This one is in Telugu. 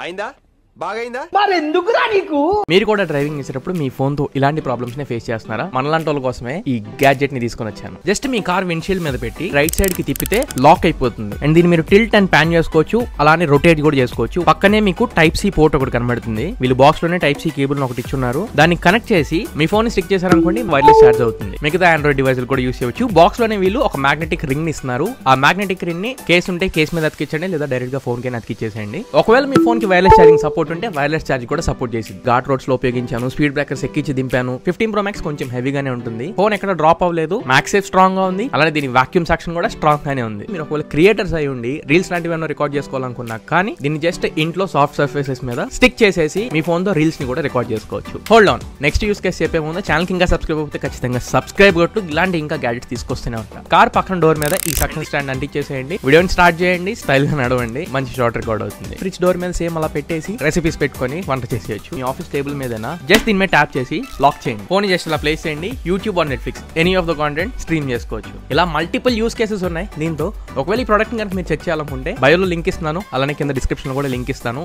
అయిందా బాగైందా మరెందుకురా నీకు? మీరు కూడా డ్రైవింగ్ చేసేటప్పుడు మీ ఫోన్ తో ఇలాంటి ప్రాబ్లమ్స్ నే ఫేస్ చేస్తున్నారా? మనలాంటి వాళ్ళ కోసమే ఈ గ్యాడ్జెట్ ని తీసుకొని వచ్చాను. జస్ట్ మీ కార్ విండ్షీల్డ్ మీద పెట్టి రైట్ సైడ్ కి తిప్పితే లాక్ అయిపోతుంది. అండ్ దీన్ని మీరు టిల్ట్ అండ్ ప్యాన్ చేసుకోవచ్చు, అలానే రొటేట్ కూడా చేసుకోవచ్చు. పక్కనే మీకు టైప్ సి పోర్ట్ ఒకటి కనబడుతుంది. వీళ్ళు బాక్స్ లోనే టైప్ సి కేబుల్ ఒకటి ఇచ్చున్నారు. దాన్ని కనెక్ట్ చేసి మీ ఫోన్ స్టిక్ చేశారనుకోండి, వైర్లెస్ ఛార్జ్ అవుతుంది. మిగతా ఆండ్రాయిడ్ డివైస్ కూడా యూస్ చేయవచ్చు. బాక్స్ లోనే వీళ్ళు ఒక మ్యాగ్నెటిక్ రింగ్ ఇస్తున్నారు. ఆ మ్యాగ్నెటిక్ రింగ్ ని కేసు ఉంటే కేసు మీద అతికించండి, లేదా డైరెక్ట్ గా ఫోన్ కి అతికించేసేయండి. ఒకవేళ మీ ఫోన్ కి వైర్లెస్ ఛార్జింగ్ సపోర్ట్ ఉంటే వైర్లెస్ ఛార్జ్ కూడా సపోర్ట్ చేసింది. ఘాట్ రోడ్స్ లో ఉపయోగించాను, స్పీడ్ బ్రేకర్స్ ఎక్కించి దింపాను. 15 Pro Max కొంచెం హెవీగానే ఉంటుంది. ఫోన్ ఎక్కడ డ్రాప్ అవ్వలేదు. మ్యాక్సేఫ్ స్ట్రాంగ్ గా ఉంది. అలానే దీని వాక్యూమ్ సెక్షన్ కూడా స్ట్రాంగ్ గానే ఉంది. మీరు ఒకవేళ క్రియేటర్స్ అయి ఉండి రీల్స్ లాంటివి రికార్డ్ చేసుకోవాలనుకున్నా కానీ దీన్ని జస్ట్ ఇంట్లో సాఫ్ట్ సర్ఫేసెస్ మీద స్టిక్ చేసేసి మీ ఫోన్ తో రీల్స్ ని కూడా రికార్డ్ చేసుకోవచ్చు. Hold on, next use case చెప్పే ముందు ఛానల్ కి ఇంకా సబ్స్క్రైబ్ అయితే ఖచ్చితంగా సబ్స్క్రైబ్ కొట్టు. ఇలాంటి ఇంకా గ్యాడ్జెట్స్ తీసుకొస్తూనే ఉంటాను. కార్ పక్కన డోర్ మీద ఈ సెక్షన్ స్టాండ్ అంటించేసేయండి. వీడియోని స్టార్ట్ చేయండి, స్టైల్ గా నడవండి, మంచి షార్ట్ రికార్డ్ అవుతుంది. ఫ్రిడ్జ్ డోర్ మీద సేమ్ అలా పెట్టేసి రెసిపీస్ పెట్టుకొని వంట చేసేయచ్చు. మీ ఆఫీస్ టేబుల్ మీదైనా జస్ట్ దీని మీద ట్యాప్ చేసి లాక్ చేయండి. ఫోన్ జస్ట్ ఇలా ప్లేస్ చేయండి. YouTube or Netflix any of the content stream చేసుకోవచ్చు. ఇలా మల్టిపుల్ యూస్ కేసెస్ ఉన్నాయి దీంతో. ఒకవేళ ఈ ప్రోడక్ట్ కనుక మీరు చెక్ చేయాలనుకుంటే బయోలో లింక్ ఇస్తున్నాను, అలానే కింద డిస్క్రిప్షన్ లో కూడా లింక్ ఇస్తాను.